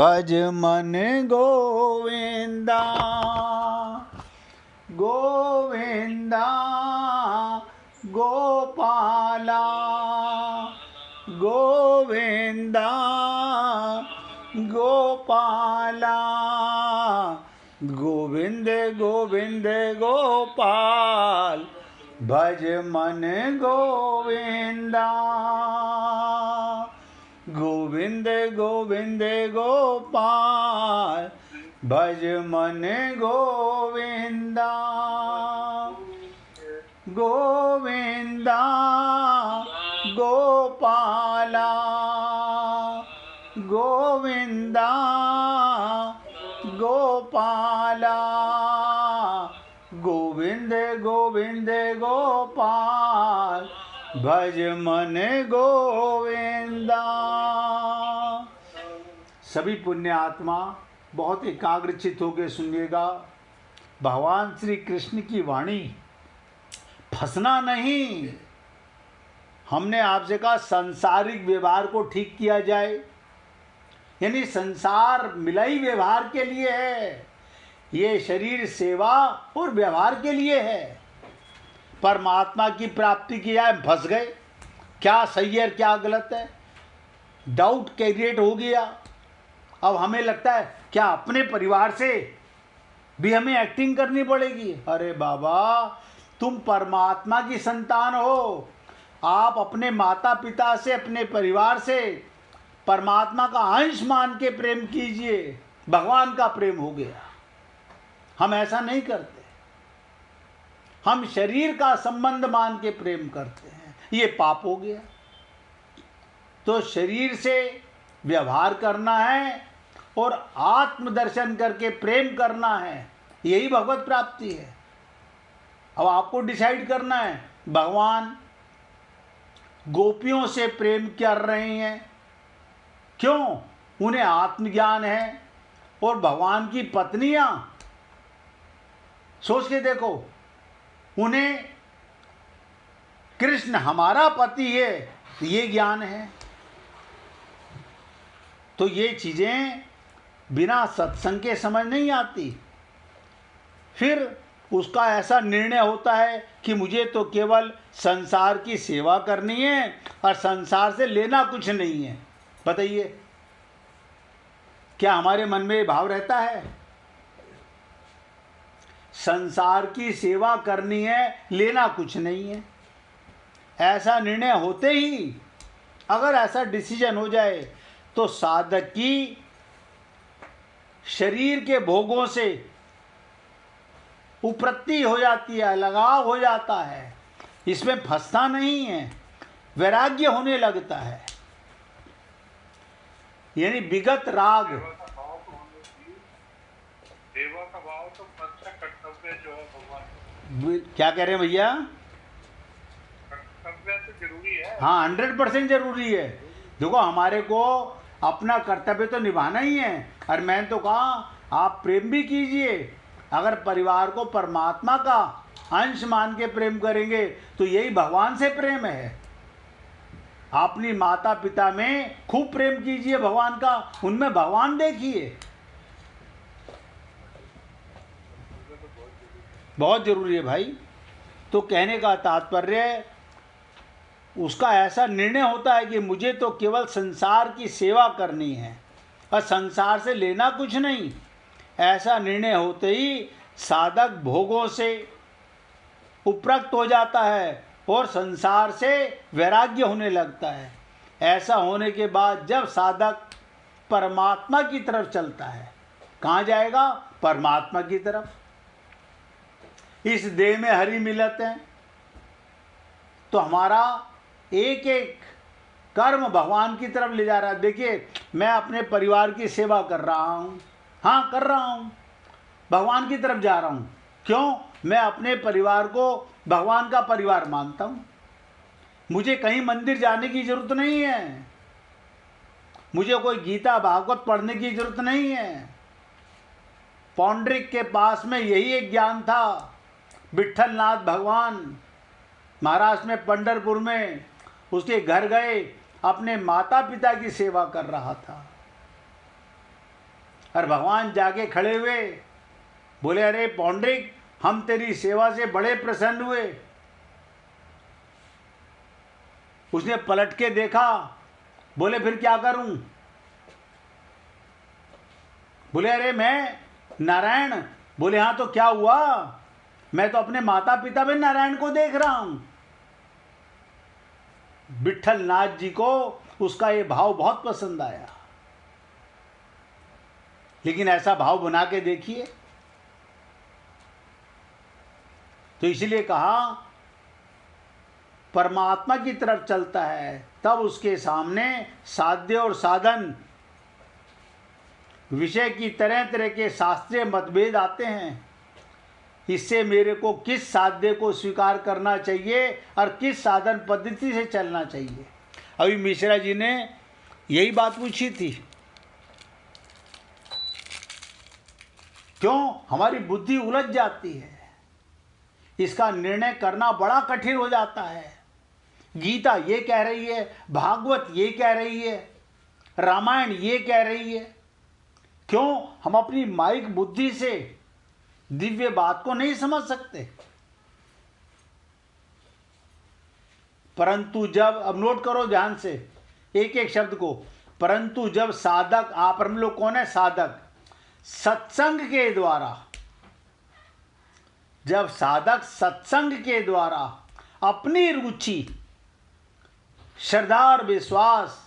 भज मन गोविंदा गोविंदा गोपाला गोविंदा गोपाला गोविंद गोविंद गोपाल भज मन गोविंदा गोविंद गोविंद गोपाल भज मन गोविंदा गोविंदा गोपाला गोविंदा गोपाला गोविंद गोविंद गोपाल भज मन गोविंदा। सभी पुण्य आत्मा बहुत एकाग्रचित होकर सुनिएगा। भगवान श्री कृष्ण की वाणी, फंसना नहीं। हमने आपसे कहा सांसारिक व्यवहार को ठीक किया जाए, यानी संसार मिलाई व्यवहार के लिए है, ये शरीर सेवा और व्यवहार के लिए है। परमात्मा की प्राप्ति की जाए, फंस गए। क्या सही है क्या गलत है, डाउट क्रिएट हो गया। अब हमें लगता है क्या अपने परिवार से भी हमें एक्टिंग करनी पड़ेगी। अरे बाबा, तुम परमात्मा की संतान हो। आप अपने माता पिता से, अपने परिवार से परमात्मा का अंश मान के प्रेम कीजिए। भगवान का प्रेम हो गया। हम ऐसा नहीं करते, हम शरीर का संबंध मान के प्रेम करते हैं, ये पाप हो गया। तो शरीर से व्यवहार करना है और आत्मदर्शन करके प्रेम करना है, यही भगवत प्राप्ति है। अब आपको डिसाइड करना है। भगवान गोपियों से प्रेम कर रहे हैं, क्यों? उन्हें आत्मज्ञान है। और भगवान की पत्नियां, सोच के देखो, उन्हें कृष्ण हमारा पति है, ये ज्ञान है। तो ये चीजें बिना सत्संग के समझ नहीं आती। फिर उसका ऐसा निर्णय होता है कि मुझे तो केवल संसार की सेवा करनी है और संसार से लेना कुछ नहीं है। बताइए, क्या हमारे मन में भाव रहता है? संसार की सेवा करनी है, लेना कुछ नहीं है। ऐसा निर्णय होते ही, अगर ऐसा डिसीजन हो जाए, तो साधक की शरीर के भोगों से उपरति हो जाती है, लगाव हो जाता है। इसमें फंसता नहीं है, वैराग्य होने लगता है। यानी विगत राग, सेवा का भाव तो कर्तव्य जो है भगवान। क्या कह रहे हैं भैया? कर्तव्य तो जरूरी है। हाँ, 100% जरूरी है। देखो, हमारे को अपना कर्तव्य तो निभाना ही है। और मैंने तो कहा आप प्रेम भी कीजिए। अगर परिवार को परमात्मा का अंश मान के प्रेम करेंगे तो यही भगवान से प्रेम है। अपनी माता पिता में खूब प्रेम कीजिए भगवान का, उनमें भगवान देखिए। बहुत जरूरी है भाई। तो कहने का तात्पर्य, उसका ऐसा निर्णय होता है कि मुझे तो केवल संसार की सेवा करनी है और संसार से लेना कुछ नहीं। ऐसा निर्णय होते ही साधक भोगों से उपरक्त हो जाता है और संसार से वैराग्य होने लगता है। ऐसा होने के बाद जब साधक परमात्मा की तरफ चलता है, कहाँ जाएगा? परमात्मा की तरफ। इस देह में हरि मिलत है, तो हमारा एक एक कर्म भगवान की तरफ ले जा रहा है। देखिए, मैं अपने परिवार की सेवा कर रहा हूँ, हाँ कर रहा हूँ, भगवान की तरफ जा रहा हूँ। क्यों? मैं अपने परिवार को भगवान का परिवार मानता हूँ। मुझे कहीं मंदिर जाने की जरूरत नहीं है, मुझे कोई गीता भागवत पढ़ने की जरूरत नहीं है। पौंड्रिक के पास में यही एक ज्ञान था। विट्ठल नाथ भगवान महाराष्ट्र में पंढरपुर में उसके घर गए, अपने माता पिता की सेवा कर रहा था। और भगवान जाके खड़े हुए, बोले अरे पौंड्रिक, हम तेरी सेवा से बड़े प्रसन्न हुए। उसने पलट के देखा, बोले फिर क्या करूं? बोले अरे मैं नारायण। बोले हाँ तो क्या हुआ? मैं तो अपने माता पिता में नारायण को देख रहा हूं। विट्ठल नाथ जी को उसका ये भाव बहुत पसंद आया। लेकिन ऐसा भाव बना के देखिए। तो इसलिए कहा परमात्मा की तरफ चलता है तब उसके सामने साध्य और साधन, विषय की तरह तरह के शास्त्रीय मतभेद आते हैं। इससे मेरे को किस साध्य को स्वीकार करना चाहिए और किस साधन पद्धति से चलना चाहिए। अभी मिश्रा जी ने यही बात पूछी थी। क्यों हमारी बुद्धि उलझ जाती है, इसका निर्णय करना बड़ा कठिन हो जाता है। गीता ये कह रही है, भागवत ये कह रही है, रामायण ये कह रही है। क्यों हम अपनी माइक बुद्धि से दिव्य बात को नहीं समझ सकते? परंतु जब, अब नोट करो ध्यान से एक एक शब्द को, परंतु जब साधक, आप हम लोग कौन है? साधक। सत्संग के द्वारा, जब साधक सत्संग के द्वारा अपनी रुचि, श्रद्धा और विश्वास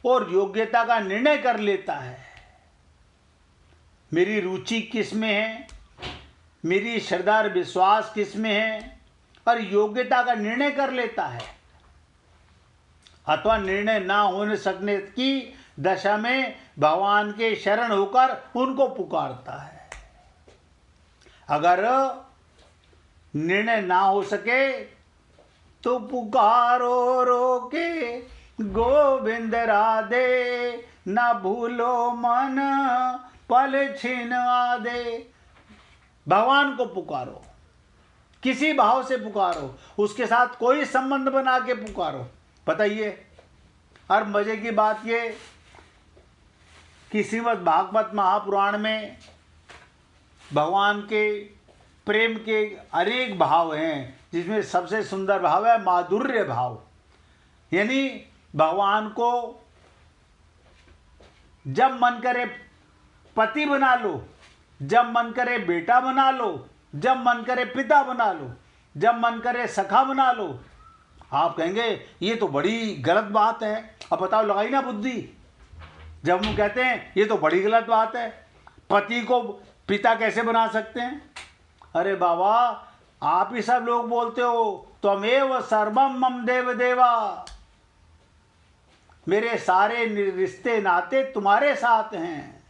और योग्यता का निर्णय कर लेता है, मेरी रुचि किस में है, मेरी श्रद्धा और विश्वास किस में है, और योग्यता का निर्णय कर लेता है, अथवा निर्णय ना होने सकने की दशा में भगवान के शरण होकर उनको पुकारता है। अगर निर्णय ना हो सके तो पुकारो रोके गोविंद राधे, ना भूलो मन पल छिन आदे। भगवान को पुकारो, किसी भाव से पुकारो, उसके साथ कोई संबंध बना के पुकारो। बताइए। और मजे की बात ये कि श्रीमद् भागवत महापुराण में भगवान के प्रेम के अनेक भाव हैं, जिसमें सबसे सुंदर भाव है माधुर्य भाव। यानी भगवान को जब मन करे पति बना लो, जब मन करे बेटा बना लो, जब मन करे पिता बना लो, जब मन करे सखा बना लो। आप कहेंगे ये तो बड़ी गलत बात है। अब बताओ, लगाई ना बुद्धि। जब हम कहते हैं ये तो बड़ी गलत बात है, पति को पिता कैसे बना सकते हैं? अरे बाबा, आप ही सब लोग बोलते हो त्वमेव सर्वम मम देव देवा, मेरे सारे रिश्ते नाते तुम्हारे साथ हैं।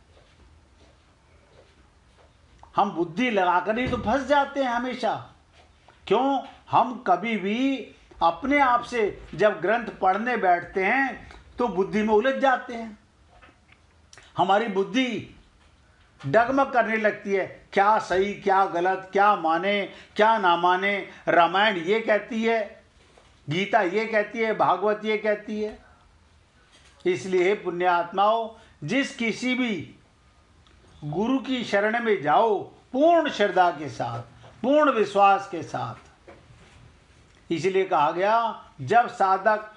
हम बुद्धि लगाकर ही तो फंस जाते हैं हमेशा। क्यों? हम कभी भी अपने आप से जब ग्रंथ पढ़ने बैठते हैं तो बुद्धि में उलझ जाते हैं। हमारी बुद्धि डगमग करने लगती है, क्या सही क्या गलत, क्या माने क्या ना माने। रामायण ये कहती है, गीता ये कहती है, भागवत ये कहती है। इसलिए पुण्यात्माओं, जिस किसी भी गुरु की शरण में जाओ पूर्ण श्रद्धा के साथ, पूर्ण विश्वास के साथ। इसलिए कहा गया, जब साधक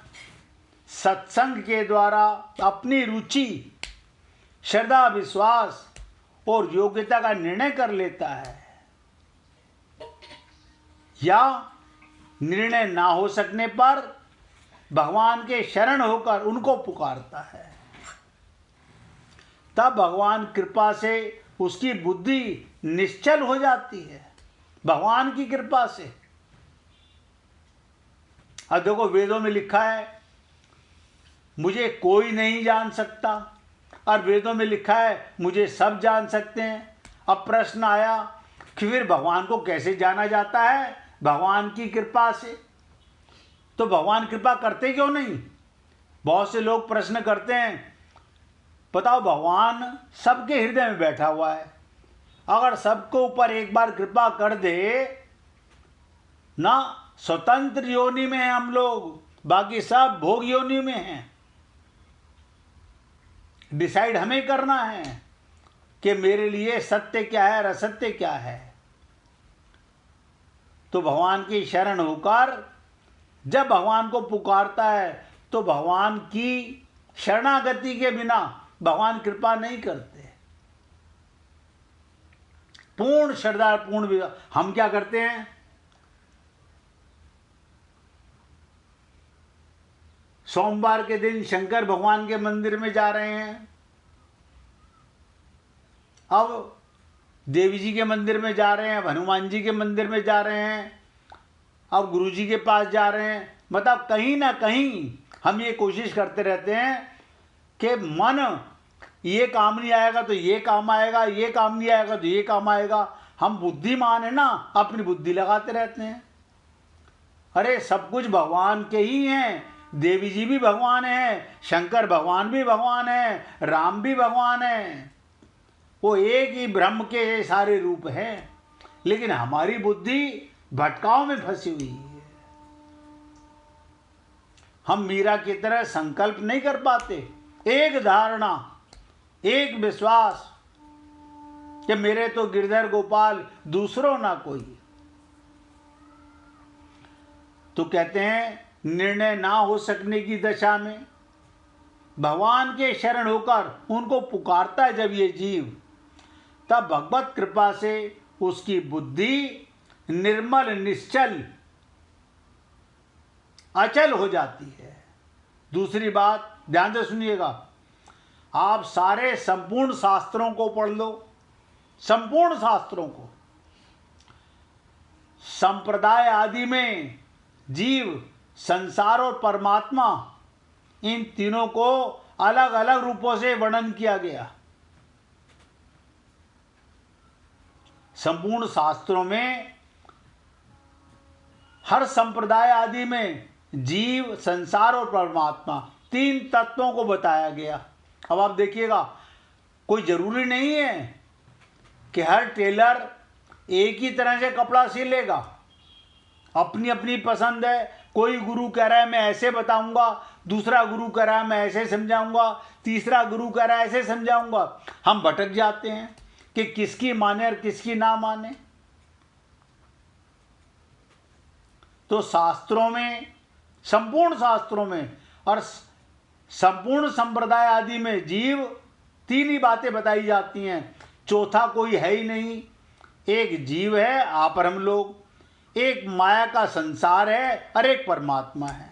सत्संग के द्वारा अपनी रुचि, श्रद्धा, विश्वास और योग्यता का निर्णय कर लेता है, या निर्णय ना हो सकने पर भगवान के शरण होकर उनको पुकारता है, तब भगवान कृपा से उसकी बुद्धि निश्चल हो जाती है। भगवान की कृपा से। अब देखो, वेदों में लिखा है मुझे कोई नहीं जान सकता, और वेदों में लिखा है मुझे सब जान सकते हैं। अब प्रश्न आया कि फिर भगवान को कैसे जाना जाता है? भगवान की कृपा से। तो भगवान कृपा करते क्यों नहीं? बहुत से लोग प्रश्न करते हैं, बताओ भगवान सबके हृदय में बैठा हुआ है, अगर सबको ऊपर एक बार कृपा कर दे ना, स्वतंत्र योनि में हैं हम लोग, बाकी सब भोग योनि में हैं, डिसाइड हमें करना है। कि मेरे लिए सत्य क्या है और असत्य क्या है, तो भगवान की शरण होकर जब भगवान को पुकारता है तो भगवान की शरणागति के बिना भगवान कृपा नहीं करते। पूर्ण श्रद्धा, पूर्ण विश्वास। हम क्या करते हैं, सोमवार के दिन शंकर भगवान के मंदिर में जा रहे हैं, अब देवी जी के मंदिर में जा रहे हैं, हनुमान जी के मंदिर में जा रहे हैं, अब गुरु जी के पास जा रहे हैं। मतलब कहीं ना कहीं हम ये कोशिश करते रहते हैं कि मन ये काम नहीं आएगा तो ये काम आएगा, ये काम नहीं आएगा तो ये काम आएगा। हम बुद्धिमान है ना, अपनी बुद्धि लगाते रहते हैं। अरे सब कुछ भगवान के ही हैं, देवी जी भी भगवान है, शंकर भगवान भी भगवान है, राम भी भगवान है, वो एक ही ब्रह्म के सारे रूप हैं। लेकिन हमारी बुद्धि भटकाव में फंसी हुई है। हम मीरा की तरह संकल्प नहीं कर पाते, एक धारणा, एक विश्वास कि मेरे तो गिरधर गोपाल, दूसरों ना कोई। तो कहते हैं निर्णय ना हो सकने की दशा में भगवान के शरण होकर उनको पुकारता है जब ये जीव, तब भगवत कृपा से उसकी बुद्धि निर्मल, निश्चल, अचल हो जाती है। दूसरी बात ध्यान से सुनिएगा, आप सारे संपूर्ण शास्त्रों को पढ़ लो, संपूर्ण शास्त्रों को। संप्रदाय आदि में जीव, संसार और परमात्मा, इन तीनों को अलग अलग रूपों से वर्णन किया गया। संपूर्ण शास्त्रों में हर संप्रदाय आदि में जीव, संसार और परमात्मा, तीन तत्वों को बताया गया। अब आप देखिएगा, कोई जरूरी नहीं है कि हर टेलर एक ही तरह से कपड़ा सिलेगा, अपनी अपनी पसंद है। कोई गुरु कह रहा है मैं ऐसे बताऊंगा, दूसरा गुरु कह रहा है मैं ऐसे समझाऊंगा, तीसरा गुरु कह रहा है ऐसे समझाऊंगा। हम भटक जाते हैं कि किसकी माने और किसकी ना माने। तो शास्त्रों में, संपूर्ण शास्त्रों में और संपूर्ण संप्रदाय आदि में जीव, तीन ही बातें बताई जाती हैं, चौथा कोई है ही नहीं। एक जीव है, आप और हम लोग, एक माया का संसार है और एक परमात्मा है।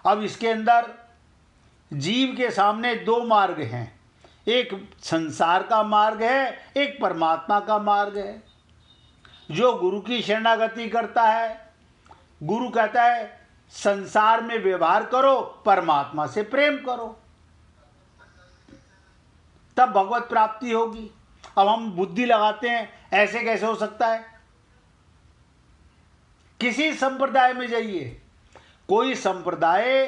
अब इसके अंदर जीव के सामने दो मार्ग हैं, एक संसार का मार्ग है, एक परमात्मा का मार्ग है। जो गुरु की शरणागति करता है, गुरु कहता है संसार में व्यवहार करो, परमात्मा से प्रेम करो, तब भगवत प्राप्ति होगी। अब हम बुद्धि लगाते हैं, ऐसे कैसे हो सकता है। किसी संप्रदाय में जाइए, कोई संप्रदाय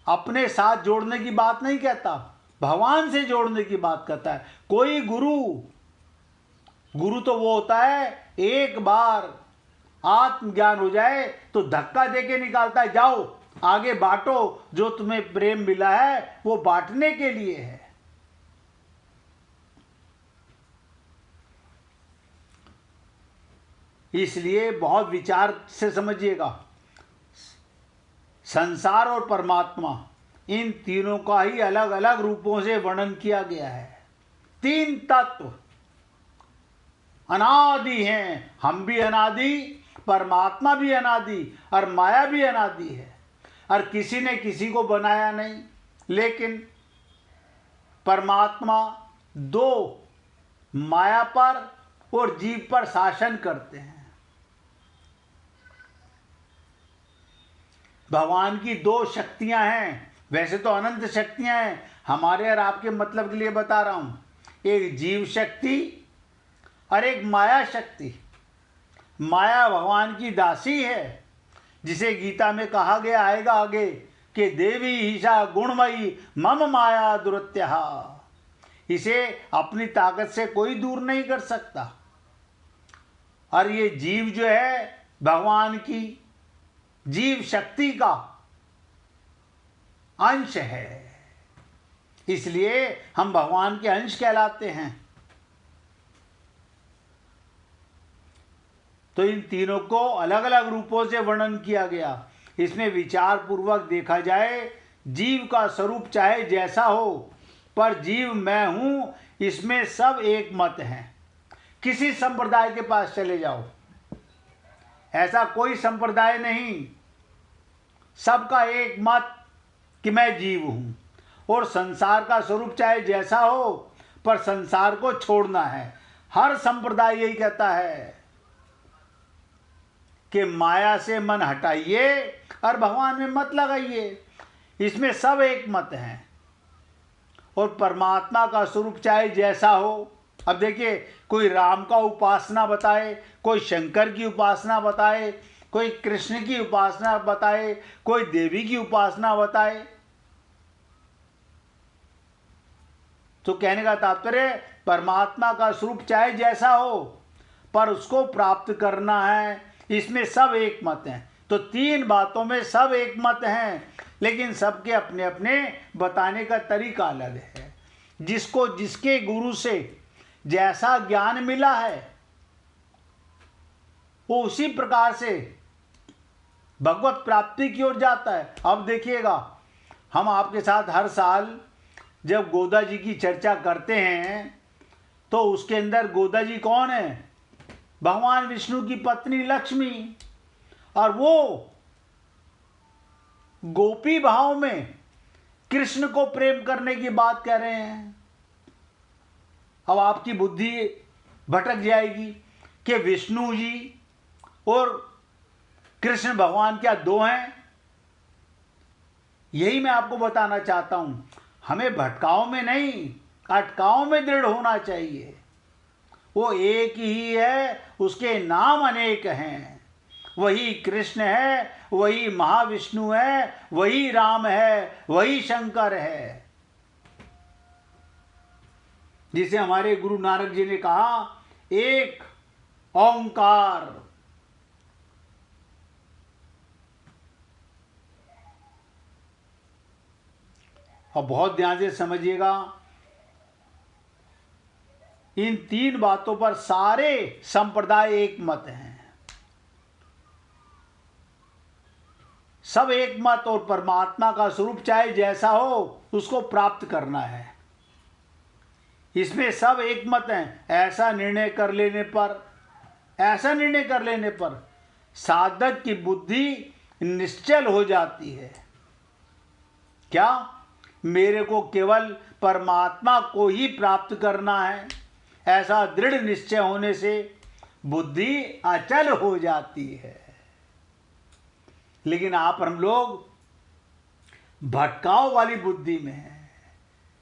अपने साथ जोड़ने की बात नहीं कहता, भगवान से जोड़ने की बात कहता है। कोई गुरु तो वो होता है एक बार आत्मज्ञान हो जाए तो धक्का देके निकालता है, जाओ आगे बांटो, जो तुम्हें प्रेम मिला है वो बांटने के लिए है। इसलिए बहुत विचार से समझिएगा, संसार और परमात्मा, इन तीनों का ही अलग अलग रूपों से वर्णन किया गया है। तीन तत्व अनादि हैं, हम भी अनादि, परमात्मा भी अनादि और माया भी अनादि है। और किसी ने किसी को बनाया नहीं, लेकिन परमात्मा दो, माया पर और जीव पर शासन करते हैं। भगवान की दो शक्तियां हैं, वैसे तो अनंत शक्तियां हैं, हमारे और आपके मतलब के लिए बता रहा हूं। एक जीव शक्ति और एक माया शक्ति। माया भगवान की दासी है, जिसे गीता में कहा गया आएगा आगे कि देवी ईशा गुणमयी मम माया दुरत्यहा। इसे अपनी ताकत से कोई दूर नहीं कर सकता। और ये जीव जो है भगवान की जीव शक्ति का अंश है। इसलिए हम भगवान के अंश कहलाते हैं। तो इन तीनों को अलग अलग रूपों से वर्णन किया गया। इसमें विचार पूर्वक देखा जाए, जीव का स्वरूप चाहे जैसा हो, पर जीव मैं हूं, इसमें सब एक मत हैं। किसी संप्रदाय के पास चले जाओ, ऐसा कोई संप्रदाय नहीं, सबका एक मत कि मैं जीव हूं। और संसार का स्वरूप चाहे जैसा हो, पर संसार को छोड़ना है। हर संप्रदाय यही कहता है कि माया से मन हटाइए और भगवान में मत लगाइए, इसमें सब एक मत हैं। और परमात्मा का स्वरूप चाहे जैसा हो, अब देखिए, कोई राम का उपासना बताए, कोई शंकर की उपासना बताए, कोई कृष्ण की उपासना बताए, कोई देवी की उपासना बताए, तो कहने का तात्पर्य परमात्मा का स्वरूप चाहे जैसा हो, पर उसको प्राप्त करना है, इसमें सब एक मत हैं। तो तीन बातों में सब एक मत हैं, लेकिन सबके अपने अपने बताने का तरीका अलग है। जिसको जिसके गुरु से जैसा ज्ञान मिला है, वो उसी प्रकार से भगवत प्राप्ति की ओर जाता है। अब देखिएगा, हम आपके साथ हर साल जब गोदा जी की चर्चा करते हैं, तो उसके अंदर गोदा जी कौन है? भगवान विष्णु की पत्नी लक्ष्मी। और वो गोपी भाव में कृष्ण को प्रेम करने की बात कह रहे हैं। अब आपकी बुद्धि भटक जाएगी कि विष्णु जी और कृष्ण भगवान क्या दो हैं? यही मैं आपको बताना चाहता हूं। हमें भटकाव में नहीं, अटकाव में दृढ़ होना चाहिए। वो एक ही है, उसके नाम अनेक हैं। वही कृष्ण है, वही महाविष्णु है, वही राम है, वही शंकर है। जिसे हमारे गुरु नानक जी ने कहा, एक ओंकार। और बहुत ध्यान से समझिएगा, इन तीन बातों पर सारे संप्रदाय एक मत हैं। सब एक मत, और परमात्मा का स्वरूप चाहे जैसा हो, उसको प्राप्त करना है, इसमें सब एक मत हैं। ऐसा निर्णय कर लेने पर साधक की बुद्धि निश्चल हो जाती है। क्या? मेरे को केवल परमात्मा को ही प्राप्त करना है, ऐसा दृढ़ निश्चय होने से बुद्धि अचल हो जाती है। लेकिन हम लोग भटकाव वाली बुद्धि में हैं,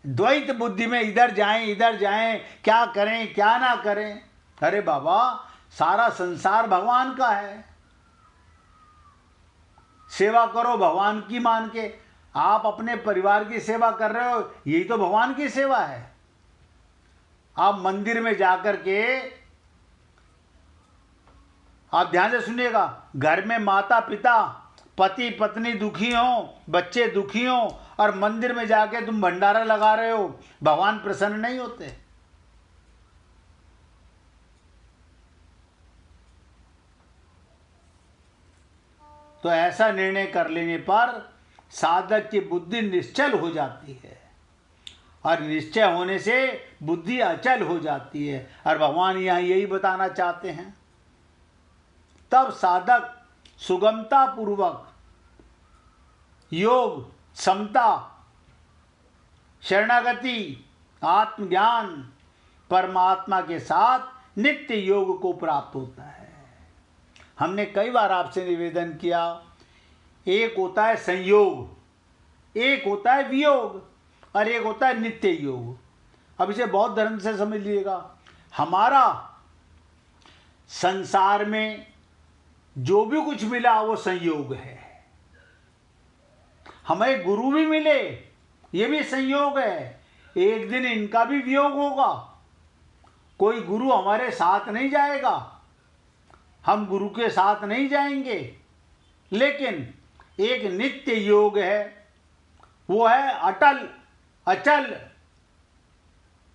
द्वैत बुद्धि में, इधर जाएं, क्या करें क्या ना करें। अरे बाबा, सारा संसार भगवान का है, सेवा करो भगवान की मान के। आप अपने परिवार की सेवा कर रहे हो, यही तो भगवान की सेवा है। आप मंदिर में जाकर के, आप ध्यान से सुनिएगा, घर में माता पिता पति पत्नी दुखी हो, बच्चे दुखी हो, और मंदिर में जाके तुम भंडारा लगा रहे हो, भगवान प्रसन्न नहीं होते। तो ऐसा निर्णय कर लेने पर साधक की बुद्धि निश्चल हो जाती है, और निश्चय होने से बुद्धि अचल हो जाती है। और भगवान यहाँ यही बताना चाहते हैं। तब साधक सुगमता पूर्वक योग, समता, शरणागति, आत्मज्ञान, परमात्मा के साथ नित्य योग को प्राप्त होता है। हमने कई बार आपसे निवेदन किया, एक होता है संयोग, एक होता है वियोग, और एक होता है नित्य योग। अब इसे बहुत धर्म से समझ लीजिएगा। हमारा संसार में जो भी कुछ मिला वो संयोग है। हमें गुरु भी मिले, ये भी संयोग है। एक दिन इनका भी वियोग होगा। कोई गुरु हमारे साथ नहीं जाएगा, हम गुरु के साथ नहीं जाएंगे। लेकिन एक नित्य योग है, वो है अटल अचल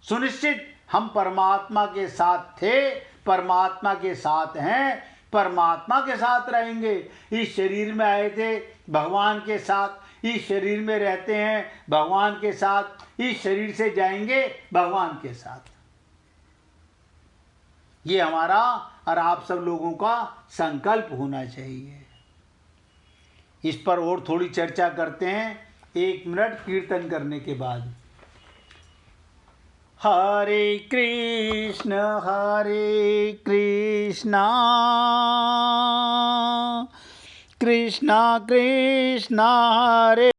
सुनिश्चित हम परमात्मा के साथ थे, परमात्मा के साथ हैं, परमात्मा के साथ रहेंगे। इस शरीर में आए थे भगवान के साथ, इस शरीर में रहते हैं भगवान के साथ, इस शरीर से जाएंगे भगवान के साथ। ये हमारा और आप सब लोगों का संकल्प होना चाहिए। इस पर और थोड़ी चर्चा करते हैं 1 मिनट कीर्तन करने के बाद। हरे कृष्ण कृष्णा कृष्णा हरे